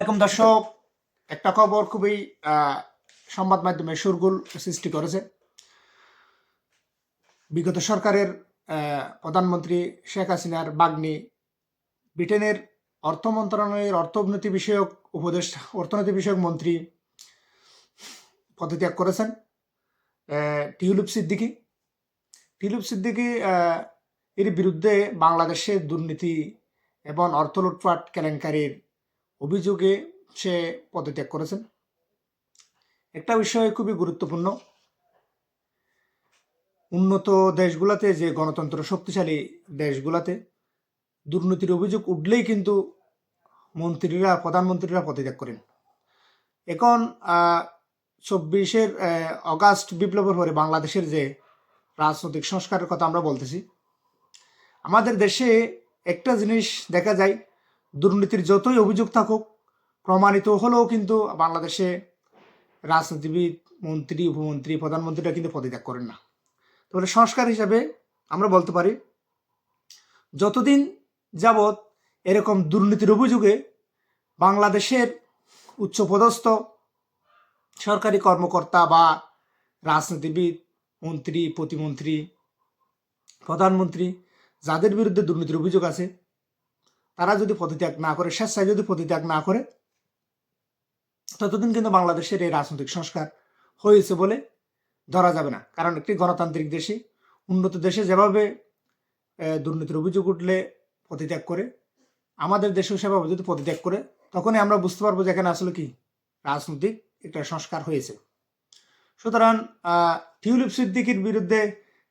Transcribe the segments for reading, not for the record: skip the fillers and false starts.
আলাইকুম দর্শক, একটা খবর খুবই সংবাদ মাধ্যমে শোরগোল সৃষ্টি করেছে। বিগত সরকারের প্রধানমন্ত্রী শেখ হাসিনার ভাগ্নি ব্রিটেনের অর্থ মন্ত্রণালয়ের অর্থনীতি বিষয়ক মন্ত্রী পদত্যাগ করেছেন। টিউলিপ সিদ্দিকী এর বিরুদ্ধে বাংলাদেশে দুর্নীতি এবং অর্থ লুটপাট কেলেঙ্কারির অভিযোগে সে পদত্যাগ করেছেন। একটা বিষয় খুবই গুরুত্বপূর্ণ, উন্নত দেশগুলোতে যে গণতন্ত্র শক্তিশালী দেশগুলোতে দুর্নীতির অভিযোগ উঠলেই কিন্তু প্রধানমন্ত্রীরা পদত্যাগ করেন। এখন 24শে অগাস্ট বিপ্লবের পরে বাংলাদেশের যে রাজনৈতিক সংস্কারের কথা আমরা বলতেছি, আমাদের দেশে একটা জিনিস দেখা যায়, দুর্নীতির যতই অভিযোগ থাকুক প্রমাণিত হলেও কিন্তু বাংলাদেশে রাজনীতিবিদ, মন্ত্রী, উপমন্ত্রী, প্রধানমন্ত্রীরা কিন্তু পদত্যাগ করেন না। তাহলে সংস্কার হিসাবে আমরা বলতে পারি, যতদিন যাবৎ এরকম দুর্নীতির অভিযোগে বাংলাদেশের উচ্চপদস্থ সরকারি কর্মকর্তা বা রাজনীতিবিদ, মন্ত্রী, প্রতিমন্ত্রী, প্রধানমন্ত্রী যাদের বিরুদ্ধে দুর্নীতির অভিযোগ আছে, তারা যদি পদত্যাগ না করে, স্বেচ্ছায় যদি পদত্যাগ না করে, ততদিন কিন্তু বাংলাদেশের এই রাজনৈতিক সংস্কার হয়েছে বলে ধরা যাবে না। কারণ একটি গণতান্ত্রিক দেশে, উন্নত দেশে যেভাবে দুর্নীতির অভিযোগ উঠলে পদত্যাগ করে, আমাদের দেশেও সেভাবে যদি পদত্যাগ করে, তখনই আমরা বুঝতে পারবো যে এখানে আসলে কি রাজনৈতিক একটা সংস্কার হয়েছে। সুতরাং টিউলিপ সিদ্দিকীর বিরুদ্ধে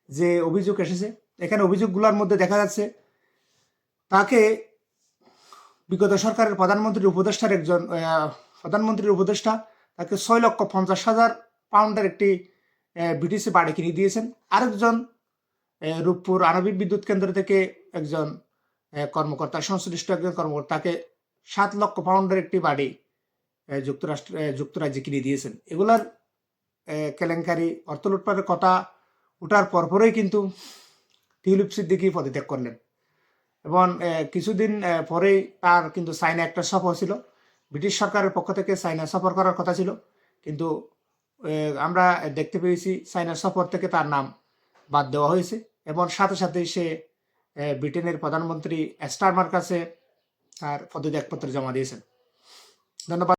যে অভিযোগ এসেছে, এখানে অভিযোগগুলোর মধ্যে দেখা যাচ্ছে তাকে বিগত সরকারের প্রধানমন্ত্রীর উপদেষ্টা তাকে 6,50,000 পাউন্ডের একটি ব্রিটিশে বাড়ি কিনে দিয়েছেন। আরেকজন রূপপুর আণবিক বিদ্যুৎ কেন্দ্র থেকে একজন সংশ্লিষ্ট একজন কর্মকর্তাকে 7 লক্ষ পাউন্ডের একটি বাড়ি যুক্তরাজ্যে কিনে দিয়েছেন। এগুলার কেলেঙ্কারি, অর্থ লুটপাটের কথা ওঠার পরপরই কিন্তু টিউলিপ সিদ্দিকী পদত্যাগ করলেন এবং কিছুদিন পরেই তার কিন্তু চায়না একটা সফর ছিল। ব্রিটিশ সরকারের পক্ষ থেকে চায়না সফর করার কথা ছিল, কিন্তু আমরা দেখতে পেয়েছি চায়নার সফর থেকে তার নাম বাদ দেওয়া হয়েছে এবং সাথে সাথেই সে ব্রিটেনের প্রধানমন্ত্রী স্টারমার কাছে তার পদত্যাগপত্র জমা দিয়েছেন। ধন্যবাদ।